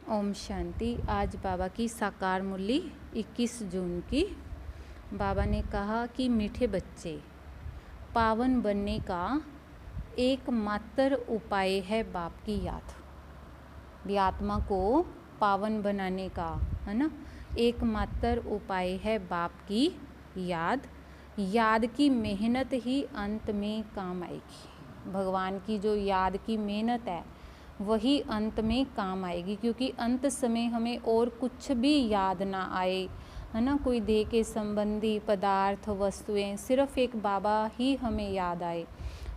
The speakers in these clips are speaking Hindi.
ओम शांति। आज बाबा की साकार मुरली 21 जून की। बाबा ने कहा कि मीठे बच्चे, पावन बनने का एकमात्र उपाय है बाप की याद। भी आत्मा को पावन बनाने का, है ना, एकमात्र उपाय है बाप की याद। याद की मेहनत ही अंत में काम आएगी। भगवान की जो याद की मेहनत है वही अंत में काम आएगी, क्योंकि अंत समय हमें और कुछ भी याद ना आए, है ना, कोई देह के संबंधी पदार्थ वस्तुएं, सिर्फ एक बाबा ही हमें याद आए।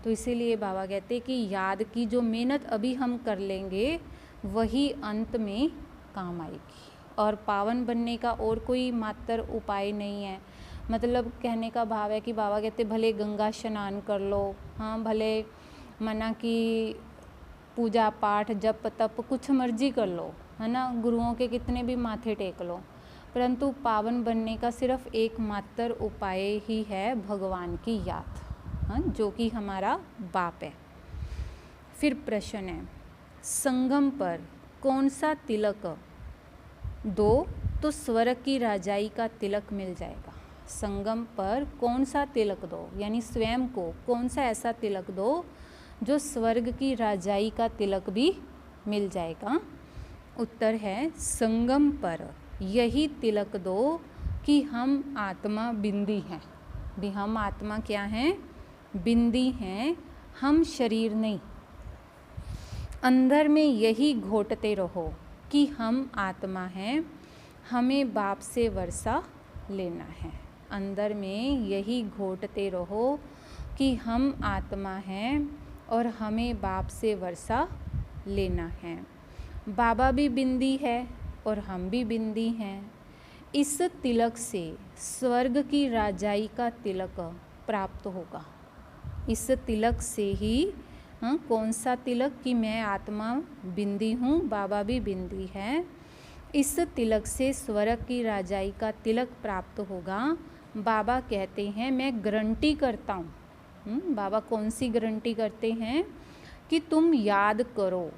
तो इसीलिए बाबा कहते हैं कि याद की जो मेहनत अभी हम कर लेंगे वही अंत में काम आएगी। और पावन बनने का और कोई मात्र उपाय नहीं है। मतलब कहने का भाव है कि बाबा कहते भले गंगा स्नान कर लो, हाँ, भले मना की पूजा पाठ जप तप कुछ मर्जी कर लो, है ना, गुरुओं के कितने भी माथे टेक लो, परंतु पावन बनने का सिर्फ एकमात्र उपाय ही है भगवान की याद, हाँ, जो कि हमारा बाप है। फिर प्रश्न है, संगम पर कौन सा तिलक दो तो स्वर्ग की राजाई का तिलक मिल जाएगा। संगम पर कौन सा तिलक दो, यानी स्वयं को कौन सा ऐसा तिलक दो जो स्वर्ग की राजाई का तिलक भी मिल जाएगा। उत्तर है संगम पर यही तिलक दो कि हम आत्मा बिंदी हैं। भी हम आत्मा क्या हैं, बिंदी हैं, हम शरीर नहीं। अंदर में यही घोटते रहो कि हम आत्मा हैं, हमें बाप से वर्षा लेना है। अंदर में यही घोटते रहो कि हम आत्मा हैं और हमें बाप से वर्षा लेना है। बाबा भी बिंदी है और हम भी बिंदी हैं। इस तिलक से स्वर्ग की राजाई का तिलक प्राप्त होगा। इस तिलक से ही, हाँ, कौन सा तिलक कि मैं आत्मा बिंदी हूँ, बाबा भी बिंदी है। इस तिलक से स्वर्ग की राजाई का तिलक प्राप्त होगा। बाबा कहते हैं मैं गारंटी करता हूँ। बाबा कौन सी गारंटी करते हैं कि तुम याद करो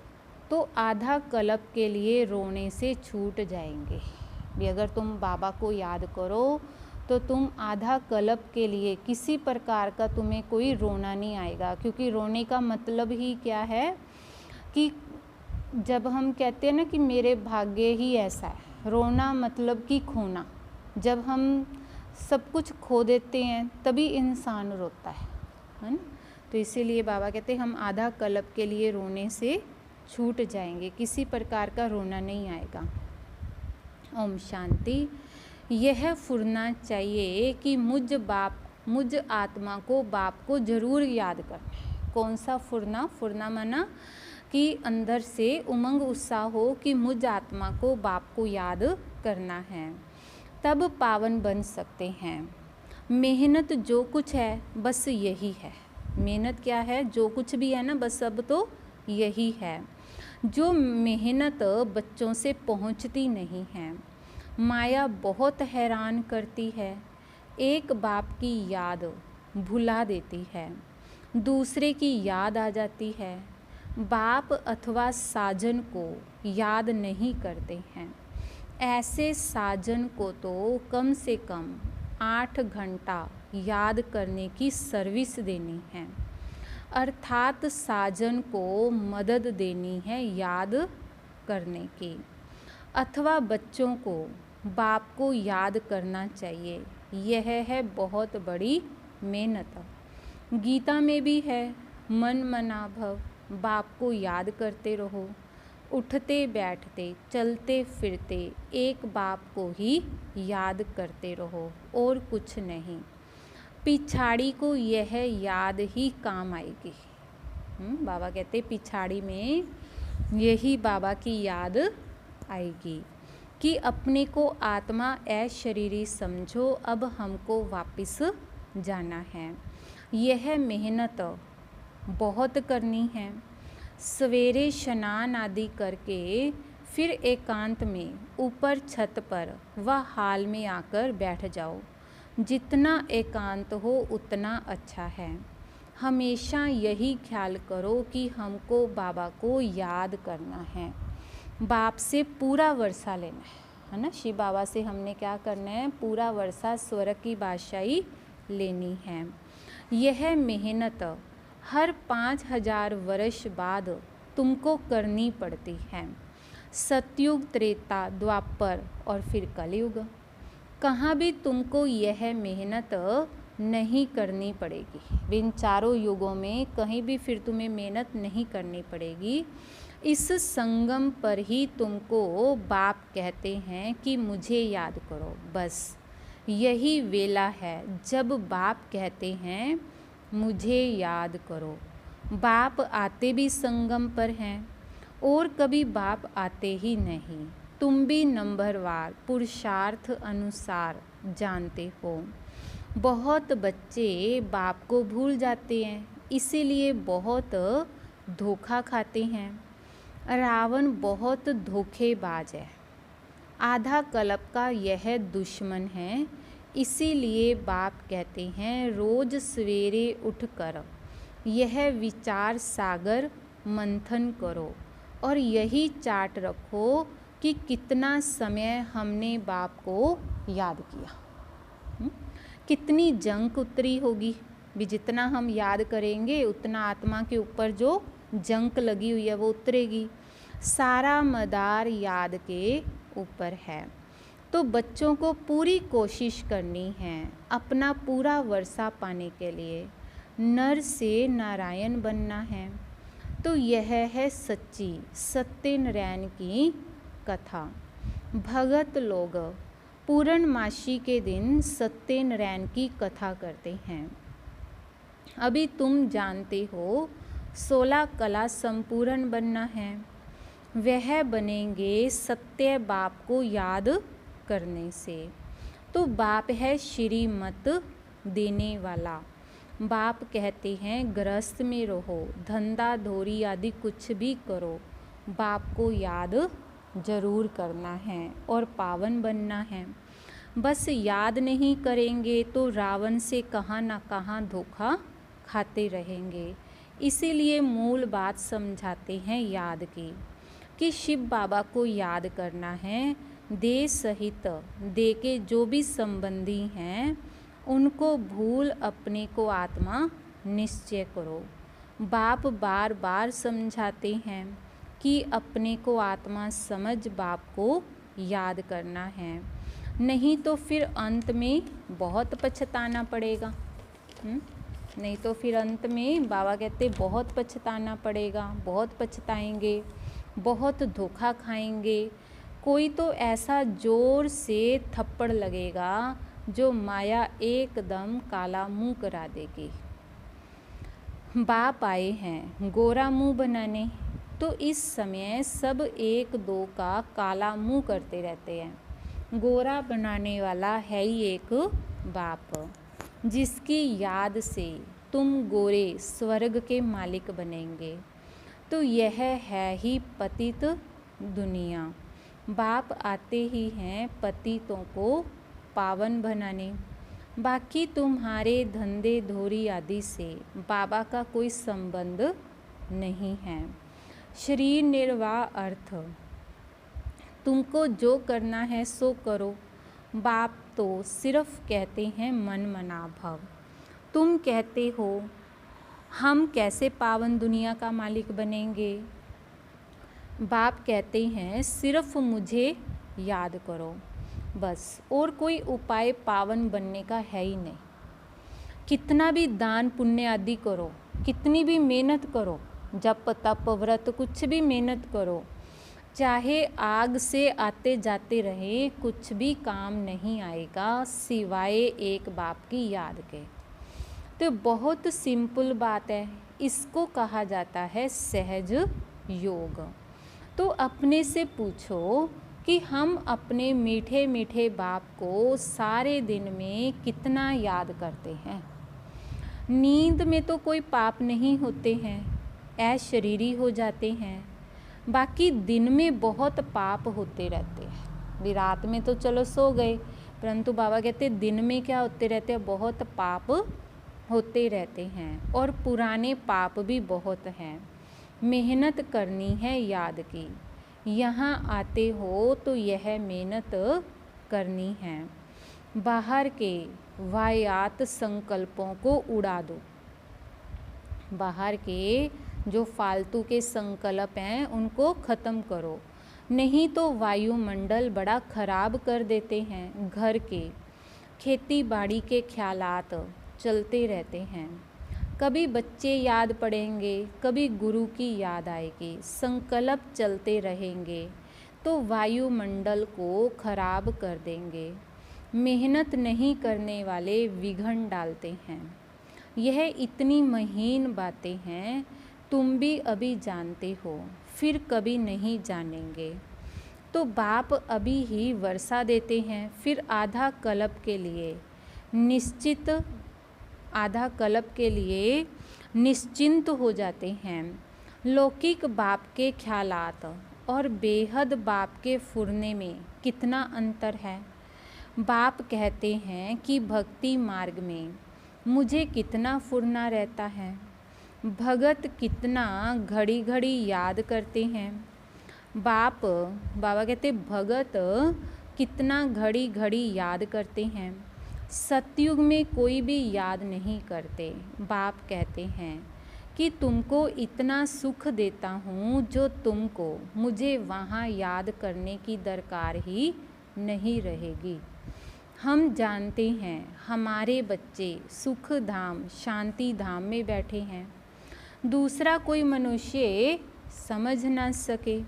तो आधा कल्प के लिए रोने से छूट जाएंगे। भी अगर तुम बाबा को याद करो तो तुम आधा कल्प के लिए किसी प्रकार का तुम्हें कोई रोना नहीं आएगा। क्योंकि रोने का मतलब ही क्या है कि जब हम कहते हैं ना कि मेरे भाग्य ही ऐसा है, रोना मतलब कि खोना। जब हम सब कुछ खो देते हैं तभी इंसान रोता है ना। तो इसीलिए बाबा कहते हैं हम आधा कल्प के लिए रोने से छूट जाएंगे, किसी प्रकार का रोना नहीं आएगा। ओम शांति। यह फुरना चाहिए कि मुझ आत्मा को बाप को जरूर याद करना है। कौन सा फुरना? फुरना माना कि अंदर से उमंग उत्साह हो कि मुझ आत्मा को बाप को याद करना है, तब पावन बन सकते हैं। मेहनत जो कुछ है बस यही है। मेहनत क्या है? जो कुछ भी है ना, बस अब तो यही है। जो मेहनत बच्चों से पहुंचती नहीं है। माया बहुत हैरान करती है। एक बाप की याद भुला देती है, दूसरे की याद आ जाती है। बाप अथवा साजन को याद नहीं करते हैं। ऐसे साजन को तो कम से कम 8 घंटा याद करने की सर्विस देनी है, अर्थात साजन को मदद देनी है याद करने की। अथवा बच्चों को बाप को याद करना चाहिए। यह है बहुत बड़ी मेहनत। गीता में भी है, मन मना भव, बाप को याद करते रहो। उठते बैठते चलते फिरते एक बाप को ही याद करते रहो और कुछ नहीं। पिछाड़ी को यह याद ही काम आएगी। बाबा कहते पिछाड़ी में यही बाबा की याद आएगी कि अपने को आत्मा अशरीरी समझो, अब हमको वापस जाना है। यह मेहनत बहुत करनी है। सवेरे स्नान आदि करके फिर एकांत में ऊपर छत पर व हाल में आकर बैठ जाओ। जितना एकांत हो उतना अच्छा है। हमेशा यही ख्याल करो कि हमको बाबा को याद करना है। बाप से पूरा वर्षा लेना है ना। शिव बाबा से हमने क्या करना है, पूरा वर्षा स्वर्ग की बादशाही लेनी है। यह मेहनत हर 5000 वर्ष बाद तुमको करनी पड़ती है। सतयुग, त्रेता, द्वापर और फिर कलयुग, कहाँ भी तुमको यह मेहनत नहीं करनी पड़ेगी। इन चारों युगों में कहीं भी फिर तुम्हें मेहनत नहीं करनी पड़ेगी। इस संगम पर ही तुमको बाप कहते हैं कि मुझे याद करो। बस यही वेला है जब बाप कहते हैं मुझे याद करो। बाप आते भी संगम पर हैं और कभी बाप आते ही नहीं। तुम भी नंबरवार पुरुषार्थ अनुसार जानते हो। बहुत बच्चे बाप को भूल जाते हैं, इसीलिए बहुत धोखा खाते हैं। रावण बहुत धोखेबाज है, आधा कल्प का यह दुश्मन है। इसीलिए बाप कहते हैं रोज सवेरे उठकर यह विचार सागर मंथन करो और यही चार्ट रखो कि कितना समय हमने बाप को याद किया। कितनी जंक उतरी होगी भी, जितना हम याद करेंगे उतना आत्मा के ऊपर जो जंक लगी हुई है वो उतरेगी। सारा मदार याद के ऊपर है। तो बच्चों को पूरी कोशिश करनी है अपना पूरा वर्षा पाने के लिए। नर से नारायण बनना है। तो यह है सच्ची सत्यनारायण की कथा। भगत लोग पूर्णमासी के दिन सत्यनारायण की कथा करते हैं। अभी तुम जानते हो 16 कला संपूर्ण बनना है। वह बनेंगे सत्य बाप को याद करने से। तो बाप है श्रीमत देने वाला। बाप कहते हैं गृहस्थ में रहो, धंधा धोरी आदि कुछ भी करो, बाप को याद जरूर करना है और पावन बनना है। बस याद नहीं करेंगे तो रावण से कहाँ ना कहाँ धोखा खाते रहेंगे। इसीलिए मूल बात समझाते हैं याद की, कि शिव बाबा को याद करना है। देह सहित देह के जो भी संबंधी हैं उनको भूल अपने को आत्मा निश्चय करो। बाप बार बार समझाते हैं कि अपने को आत्मा समझ बाप को याद करना है, नहीं तो फिर अंत में बहुत पछताना पड़ेगा। नहीं तो फिर अंत में बाबा कहते बहुत पछताना पड़ेगा, बहुत पछताएंगे, बहुत धोखा खाएंगे। कोई तो ऐसा जोर से थप्पड़ लगेगा जो माया एकदम काला मुंह करा देगी। बाप आए हैं गोरा मुंह बनाने, तो इस समय सब एक दो का काला मुंह करते रहते हैं। गोरा बनाने वाला है ही एक बाप, जिसकी याद से तुम गोरे स्वर्ग के मालिक बनेंगे। तो यह है ही पतित दुनिया। बाप आते ही हैं पतितों को पावन बनाने। बाकी तुम्हारे धंधे धोरी आदि से बाबा का कोई संबंध नहीं है। शरीर निर्वाह अर्थ तुमको जो करना है सो करो। बाप तो सिर्फ कहते हैं मन मना भव। तुम कहते हो हम कैसे पावन दुनिया का मालिक बनेंगे। बाप कहते हैं सिर्फ मुझे याद करो बस, और कोई उपाय पावन बनने का है ही नहीं। कितना भी दान पुण्य आदि करो, कितनी भी मेहनत करो, जप तप व्रत कुछ भी मेहनत करो, चाहे आग से आते जाते रहे, कुछ भी काम नहीं आएगा सिवाय एक बाप की याद के। तो बहुत सिंपल बात है, इसको कहा जाता है सहज योग। तो अपने से पूछो कि हम अपने मीठे मीठे बाप को सारे दिन में कितना याद करते हैं। नींद में तो कोई पाप नहीं होते हैं, अशरीरी हो जाते हैं। बाकी दिन में बहुत पाप होते रहते हैं। भी रात में तो चलो सो गए, परंतु बाबा कहते दिन में क्या होते रहते हैं, बहुत पाप होते रहते हैं और पुराने पाप भी बहुत हैं। मेहनत करनी है याद की। यहाँ आते हो तो यह मेहनत करनी है। बाहर के वाहियात संकल्पों को उड़ा दो। बाहर के जो फालतू के संकल्प हैं उनको ख़त्म करो, नहीं तो वायुमंडल बड़ा खराब कर देते हैं। घर के खेती बाड़ी के ख्यालात चलते रहते हैं। कभी बच्चे याद पड़ेंगे, कभी गुरु की याद आएगी। संकल्प चलते रहेंगे तो वायुमंडल को खराब कर देंगे। मेहनत नहीं करने वाले विघ्न डालते हैं। यह इतनी महीन बातें हैं, तुम भी अभी जानते हो, फिर कभी नहीं जानेंगे। तो बाप अभी ही वर्षा देते हैं, फिर आधा कल्प के लिए निश्चिंत हो जाते हैं। लौकिक बाप के ख्यालात और बेहद बाप के फुरने में कितना अंतर है। बाप कहते हैं कि भक्ति मार्ग में मुझे कितना फुरना रहता है। भगत कितना घड़ी घड़ी याद करते हैं। बाबा कहते भगत कितना घड़ी घड़ी याद करते हैं। सतयुग में कोई भी याद नहीं करते। बाप कहते हैं कि तुमको इतना सुख देता हूँ जो तुमको मुझे वहाँ याद करने की दरकार ही नहीं रहेगी। हम जानते हैं हमारे बच्चे सुख धाम शांति धाम में बैठे हैं, दूसरा कोई मनुष्य समझ ना सके।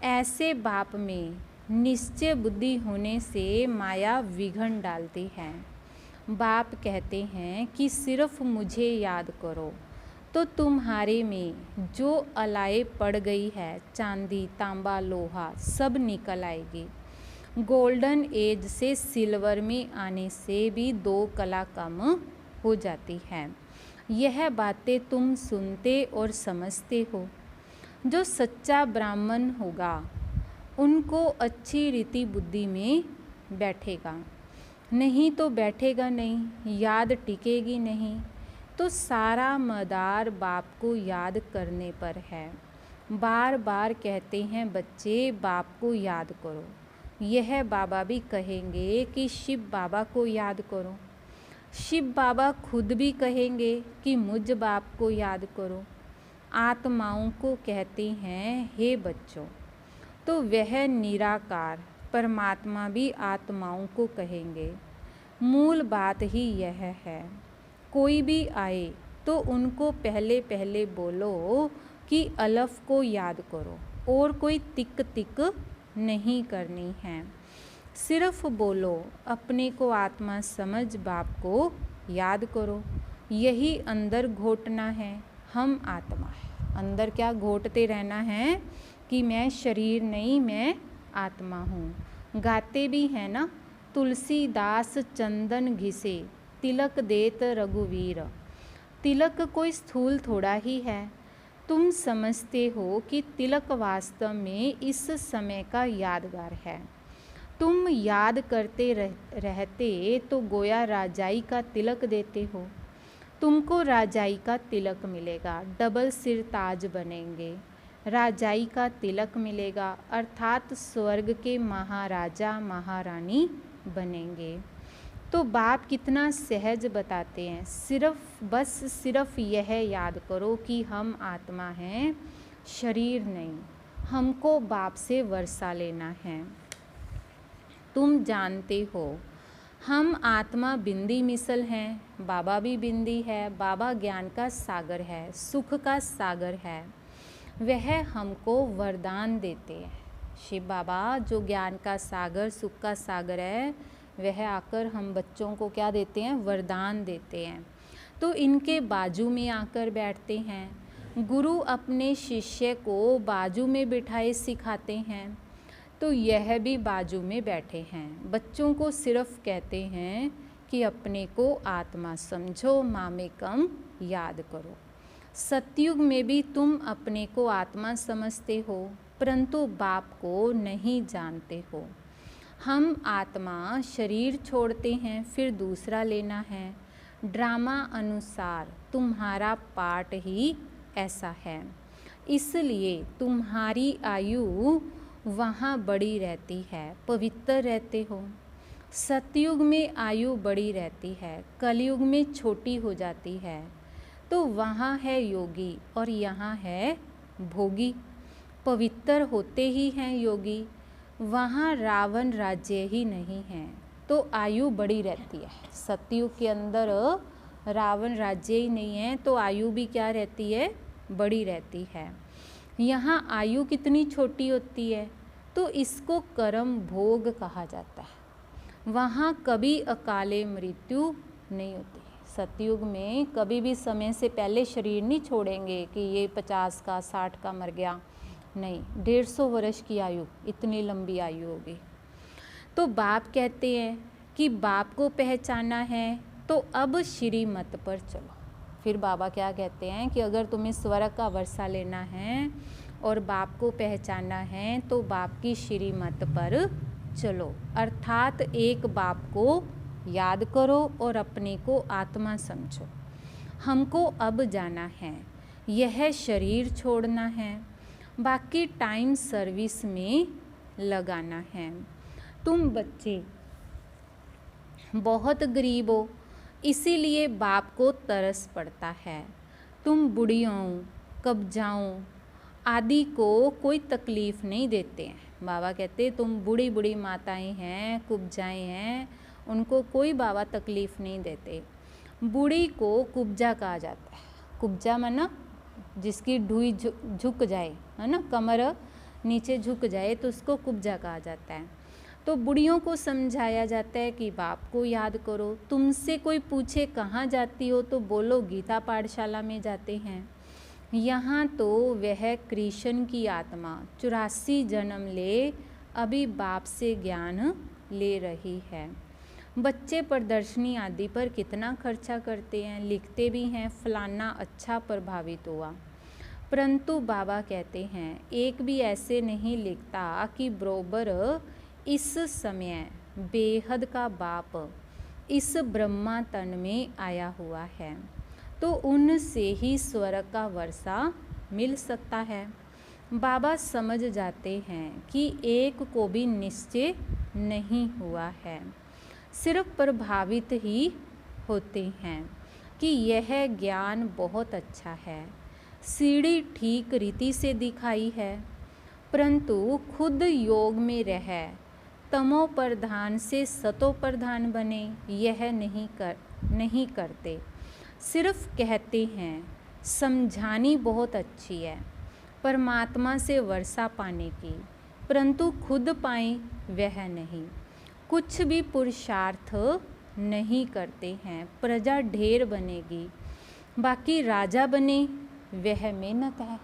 ऐसे बाप में निश्चय बुद्धि होने से माया विघ्न डालती है। बाप कहते हैं कि सिर्फ मुझे याद करो तो तुम्हारे में जो अलाए पड़ गई है, चांदी तांबा लोहा सब निकल आएगी। गोल्डन एज से सिल्वर में आने से भी 2 कला कम हो जाती है। यह बातें तुम सुनते और समझते हो। जो सच्चा ब्राह्मण होगा उनको अच्छी रीति बुद्धि में बैठेगा, नहीं तो बैठेगा नहीं, याद टिकेगी नहीं। तो सारा मदार बाप को याद करने पर है। बार बार कहते हैं बच्चे बाप को याद करो। यह बाबा भी कहेंगे कि शिव बाबा को याद करो। शिव बाबा खुद भी कहेंगे कि मुझ बाप को याद करो। आत्माओं को कहते हैं हे बच्चों, तो वह निराकार परमात्मा भी आत्माओं को कहेंगे। मूल बात ही यह है। कोई भी आए तो उनको पहले पहले बोलो कि अलफ को याद करो और कोई तिक तिक नहीं करनी है। सिर्फ बोलो अपने को आत्मा समझ बाप को याद करो। यही अंदर घोटना है, हम आत्मा है। अंदर क्या घोटते रहना है कि मैं शरीर नहीं, मैं आत्मा हूँ। गाते भी हैं ना, तुलसीदास चंदन घिसे तिलक देत रघुवीर। तिलक कोई स्थूल थोड़ा ही है। तुम समझते हो कि तिलक वास्तव में इस समय का यादगार है। तुम याद करते रहते तो गोया राजाई का तिलक देते हो। तुमको राजाई का तिलक मिलेगा, डबल सिर ताज बनेंगे। राजाई का तिलक मिलेगा अर्थात स्वर्ग के महाराजा महारानी बनेंगे। तो बाप कितना सहज बताते हैं, सिर्फ यह याद करो कि हम आत्मा हैं, शरीर नहीं। हमको बाप से वर्षा लेना है। तुम जानते हो हम आत्मा बिंदी मिसल हैं, बाबा भी बिंदी है। बाबा ज्ञान का सागर है, सुख का सागर है। वह हमको वरदान देते हैं। शिव बाबा जो ज्ञान का सागर सुख का सागर है, वह आकर हम बच्चों को क्या देते हैं, वरदान देते हैं। तो इनके बाजू में आकर बैठते हैं। गुरु अपने शिष्य को बाजू में बिठाए सिखाते हैं, तो यह भी बाजू में बैठे हैं। बच्चों को सिर्फ कहते हैं कि अपने को आत्मा समझो, मामेकम याद करो। सतयुग में भी तुम अपने को आत्मा समझते हो, परंतु बाप को नहीं जानते हो। हम आत्मा शरीर छोड़ते हैं, फिर दूसरा लेना है। ड्रामा अनुसार तुम्हारा पार्ट ही ऐसा है। इसलिए तुम्हारी आयु वहाँ बड़ी रहती है, पवित्र रहते हो। सतयुग में आयु बड़ी रहती है, कलयुग में छोटी हो जाती है। तो वहाँ है योगी और यहाँ है भोगी। पवित्र होते ही हैं योगी, वहाँ रावण राज्य ही नहीं है, तो आयु बड़ी रहती है। सतयुग के अंदर रावण राज्य ही नहीं है, तो आयु भी क्या रहती है, बड़ी रहती है। यहाँ आयु कितनी छोटी होती है, तो इसको कर्म भोग कहा जाता है। वहाँ कभी अकाले मृत्यु नहीं होती। सतयुग में कभी भी समय से पहले शरीर नहीं छोड़ेंगे कि ये 50 का 60 का मर गया, नहीं, 150 वर्ष की आयु, इतनी लंबी आयु होगी। तो बाप कहते हैं कि बाप को पहचाना है तो अब श्रीमत पर चलो। फिर बाबा क्या कहते हैं कि अगर तुम्हें स्वर्ग का वर्षा लेना है और बाप को पहचाना है तो बाप की श्रीमत पर चलो, अर्थात एक बाप को याद करो और अपने को आत्मा समझो। हमको अब जाना है, यह शरीर छोड़ना है, बाकी टाइम सर्विस में लगाना है। तुम बच्चे बहुत गरीब हो, इसीलिए बाप को तरस पड़ता है। तुम बुढ़ियों, कब्जाओं आदि को कोई तकलीफ़ नहीं देते हैं। बाबा कहते तुम बूढ़ी बूढ़ी माताएं हैं, कुब्जाएं हैं, उनको कोई बाबा तकलीफ़ नहीं देते। बूढ़ी को कुब्जा कहा जाता है। कुब्जा माना जिसकी ढूई झुक जाए, है ना, कमर नीचे झुक जाए तो उसको कुब्जा कहा जाता है। तो बूढ़ियों को समझाया जाता है कि बाप को याद करो। तुमसे कोई पूछे कहाँ जाती हो तो बोलो गीता पाठशाला में जाते हैं। यहाँ तो वह कृष्ण की आत्मा 84 जन्म ले अभी बाप से ज्ञान ले रही है। बच्चे प्रदर्शनी आदि पर कितना खर्चा करते हैं, लिखते भी हैं फलाना अच्छा प्रभावित हुआ, परंतु बाबा कहते हैं एक भी ऐसे नहीं लिखता कि बरोबर इस समय बेहद का बाप इस ब्रह्मा तन में आया हुआ है, तो उनसे ही स्वर्ग का वर्षा मिल सकता है। बाबा समझ जाते हैं कि एक को भी निश्चय नहीं हुआ है, सिर्फ प्रभावित ही होते हैं कि यह ज्ञान बहुत अच्छा है, सीढ़ी ठीक रीति से दिखाई है, परंतु खुद योग में रह तमो प्रधान से सतो प्रधान बने यह नहीं करते। सिर्फ कहते हैं समझानी बहुत अच्छी है परमात्मा से वर्षा पाने की, परंतु खुद पाएं वह नहीं, कुछ भी पुरुषार्थ नहीं करते हैं। प्रजा ढेर बनेगी, बाकी राजा बने वह मेहनत है।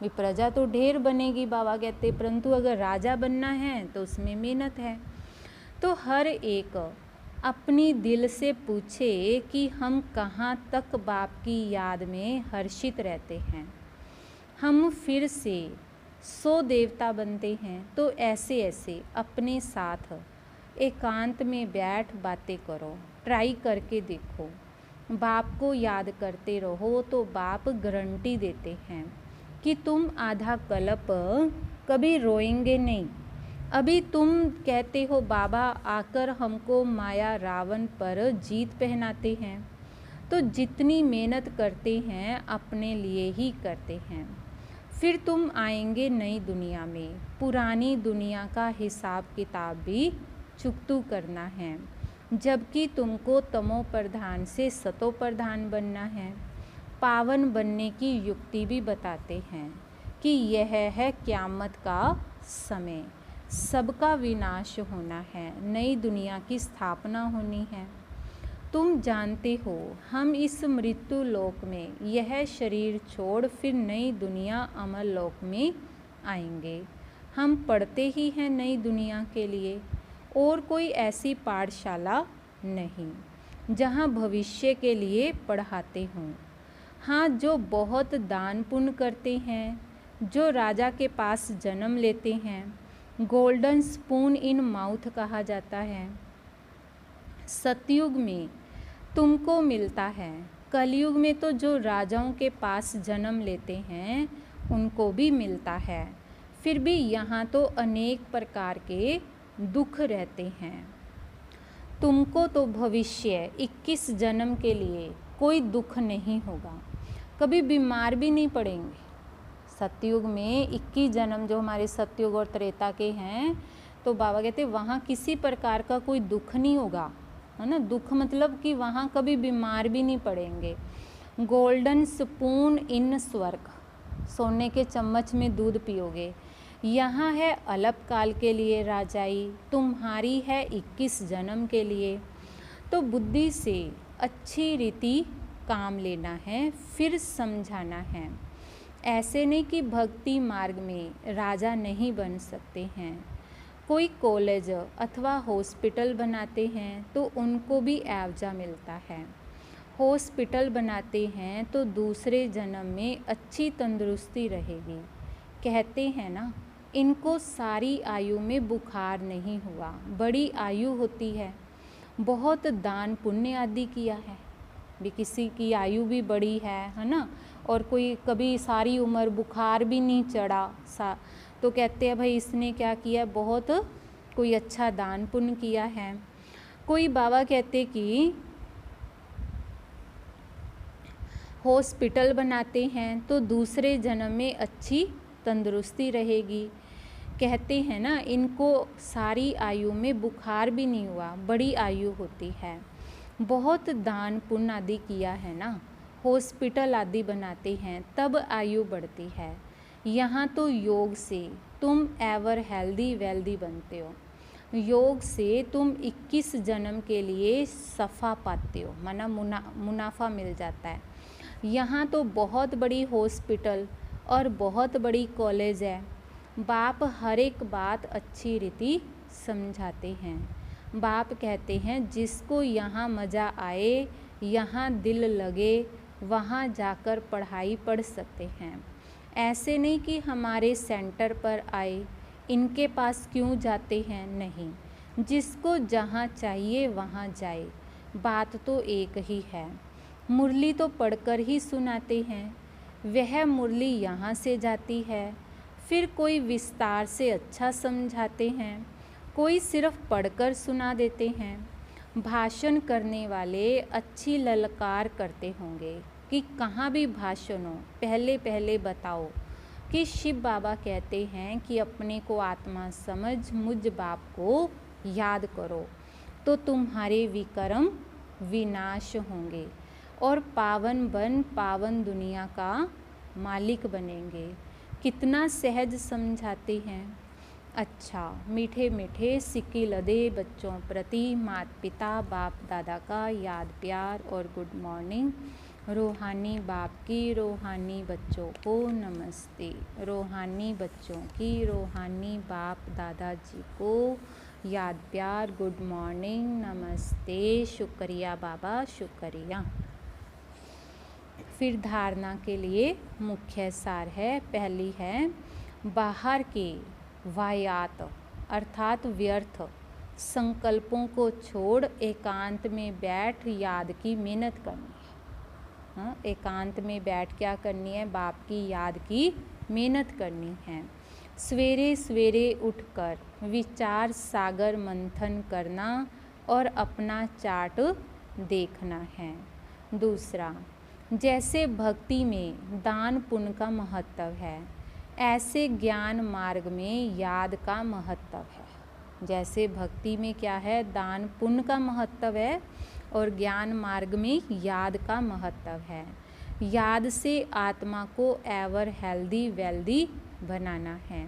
भी प्रजा तो ढेर बनेगी बाबा कहते, परंतु अगर राजा बनना है तो उसमें मेहनत है। तो हर एक अपनी दिल से पूछे कि हम कहाँ तक बाप की याद में हर्षित रहते हैं। हम फिर से 100 देवता बनते हैं, तो ऐसे ऐसे अपने साथ एकांत में बैठ बातें करो, ट्राई करके देखो, बाप को याद करते रहो तो बाप गारंटी देते हैं कि तुम आधा कल्प कभी रोएंगे नहीं। अभी तुम कहते हो बाबा आकर हमको माया रावण पर जीत पहनाते हैं, तो जितनी मेहनत करते हैं अपने लिए ही करते हैं। फिर तुम आएंगे नई दुनिया में, पुरानी दुनिया का हिसाब किताब भी चुकतू करना है, जबकि तुमको तमो प्रधान से सतो प्रधान बनना है। पावन बनने की युक्ति भी बताते हैं कि यह है क़यामत का समय, सबका विनाश होना है, नई दुनिया की स्थापना होनी है। तुम जानते हो हम इस मृत्यु लोक में यह शरीर छोड़ फिर नई दुनिया अमर लोक में आएंगे। हम पढ़ते ही हैं नई दुनिया के लिए, और कोई ऐसी पाठशाला नहीं जहाँ भविष्य के लिए पढ़ाते हों। हाँ, जो बहुत दान पुण्य करते हैं, जो राजा के पास जन्म लेते हैं, गोल्डन स्पून इन माउथ कहा जाता है, सतयुग में तुमको मिलता है। कलयुग में तो जो राजाओं के पास जन्म लेते हैं उनको भी मिलता है। फिर भी यहाँ तो अनेक प्रकार के दुख रहते हैं। तुमको तो भविष्य 21 जन्म के लिए कोई दुख नहीं होगा, कभी बीमार भी नहीं पड़ेंगे। सतयुग में 21 जन्म जो हमारे सतयुग और त्रेता के हैं, तो बाबा कहते वहाँ किसी प्रकार का कोई दुख नहीं होगा, है ना। दुख मतलब कि वहाँ कभी बीमार भी नहीं पड़ेंगे। गोल्डन स्पून इन स्वर्ग, सोने के चम्मच में दूध पियोगे। यहाँ है अल्पकाल के लिए राजाई, तुम्हारी है 21 जन्म के लिए। तो बुद्धि से अच्छी रीति काम लेना है, फिर समझाना है। ऐसे नहीं कि भक्ति मार्ग में राजा नहीं बन सकते हैं। कोई कॉलेज अथवा हॉस्पिटल बनाते हैं तो उनको भी एवजा मिलता है। हॉस्पिटल बनाते हैं तो दूसरे जन्म में अच्छी तंदुरुस्ती रहेगी। कहते हैं ना, इनको सारी आयु में बुखार नहीं हुआ, बड़ी आयु होती है, बहुत दान पुण्य आदि किया है। भी किसी की आयु भी बड़ी है ना, और कोई कभी सारी उम्र बुखार भी नहीं चढ़ा तो कहते हैं भाई इसने क्या किया, बहुत कोई अच्छा दान पुण्य किया है। कोई बाबा कहते कि हॉस्पिटल बनाते हैं तो दूसरे जन्म में अच्छी तंदुरुस्ती रहेगी। कहते हैं ना, इनको सारी आयु में बुखार भी नहीं हुआ, बड़ी आयु होती है, बहुत दान पुण्य आदि किया है ना, हॉस्पिटल आदि बनाते हैं तब आयु बढ़ती है। यहाँ तो योग से तुम एवर हेल्दी वेल्दी बनते हो। योग से तुम 21 जन्म के लिए सफ़ा पाते हो, माना मुनाफा मिल जाता है। यहाँ तो बहुत बड़ी हॉस्पिटल और बहुत बड़ी कॉलेज है। बाप हर एक बात अच्छी रीति समझाते हैं। बाप कहते हैं जिसको यहाँ मज़ा आए, यहाँ दिल लगे, वहाँ जाकर पढ़ाई पढ़ सकते हैं। ऐसे नहीं कि हमारे सेंटर पर आए, इनके पास क्यों जाते हैं, नहीं, जिसको जहाँ चाहिए वहाँ जाए, बात तो एक ही है। मुरली तो पढ़कर ही सुनाते हैं, वह मुरली यहाँ से जाती है। फिर कोई विस्तार से अच्छा समझाते हैं, कोई सिर्फ पढ़कर सुना देते हैं। भाषण करने वाले अच्छी ललकार करते होंगे कि कहाँ भी भाषण हो पहले पहले बताओ कि शिव बाबा कहते हैं कि अपने को आत्मा समझ मुझ बाप को याद करो तो तुम्हारे विकर्म विनाश होंगे और पावन बन पावन दुनिया का मालिक बनेंगे। कितना सहज समझाते हैं। अच्छा, मीठे मीठे सिक्की लदे बच्चों प्रति माता पिता बाप दादा का याद प्यार और गुड मॉर्निंग। रूहानी बाप की रूहानी बच्चों को नमस्ते। रूहानी बच्चों की रूहानी बाप दादाजी को याद प्यार गुड मॉर्निंग नमस्ते। शुक्रिया बाबा, शुक्रिया। फिर धारणा के लिए मुख्य सार है। पहली है, बाहर के वायात अर्थात व्यर्थ संकल्पों को छोड़ एकांत में बैठ याद की मेहनत करनी है। हाँ, एकांत में बैठ क्या करनी है, बाप की याद की मेहनत करनी है। सवेरे सवेरे उठकर विचार सागर मंथन करना और अपना चार्ट देखना है। दूसरा, जैसे भक्ति में दान पुण्य का महत्व है, ऐसे ज्ञान मार्ग में याद का महत्व है। जैसे भक्ति में क्या है, दान पुण्य का महत्व है, और ज्ञान मार्ग में याद का महत्व है। याद से आत्मा को एवर हेल्दी वेल्दी बनाना है,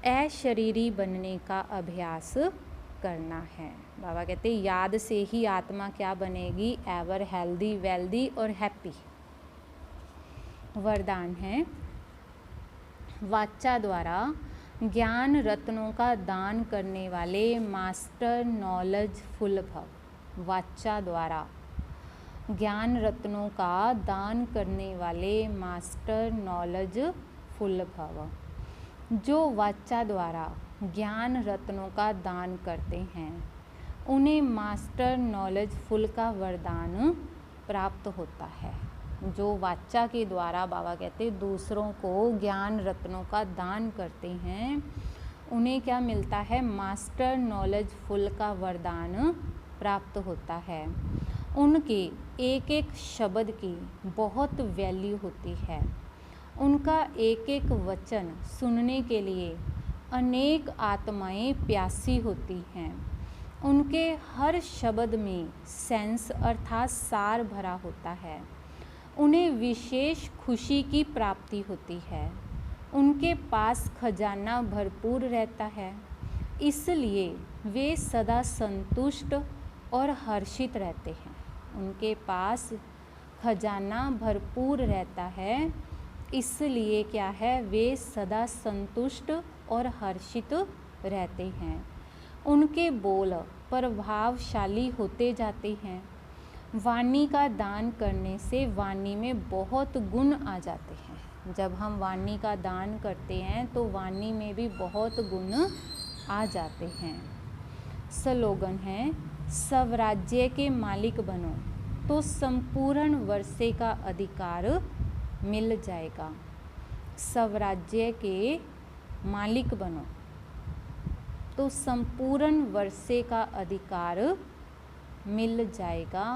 अशरीरी बनने का अभ्यास करना है। बाबा कहते हैं याद से ही आत्मा क्या बनेगी, एवर हेल्दी वेल्दी और हैप्पी। वरदान है, वाचा द्वारा ज्ञान रत्नों का दान करने वाले मास्टर नॉलेज फुल भव। वाचा द्वारा ज्ञान रत्नों का दान करने वाले मास्टर नॉलेज फुल भव। जो वाचा द्वारा ज्ञान रत्नों का दान करते हैं उन्हें मास्टर नॉलेज फुल का वरदान प्राप्त होता है। जो वाचा के द्वारा बाबा कहते दूसरों को ज्ञान रत्नों का दान करते हैं, उन्हें क्या मिलता है? मास्टर नॉलेज फुल का वरदान प्राप्त होता है। उनके एक एक शब्द की बहुत वैल्यू होती है। उनका एक एक वचन सुनने के लिए अनेक आत्माएं प्यासी होती हैं। उनके हर शब्द में सेंस अर्थात सार भरा होता है। उन्हें विशेष खुशी की प्राप्ति होती है। उनके पास खजाना भरपूर रहता है, इसलिए वे सदा संतुष्ट और हर्षित रहते हैं। उनके पास खजाना भरपूर रहता है, इसलिए क्या है? वे सदा संतुष्ट और हर्षित रहते हैं। उनके बोल प्रभावशाली होते जाते हैं। वाणी का दान करने से वाणी में बहुत गुण आ जाते हैं। जब हम वाणी का दान करते हैं तो वाणी में भी बहुत गुण आ जाते हैं। स्लोगन है, स्वराज्य के मालिक बनो तो संपूर्ण वर्षे का अधिकार मिल जाएगा। स्वराज्य के मालिक बनो तो संपूर्ण वर्षे का अधिकार मिल जाएगा।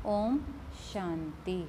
ओम शांति।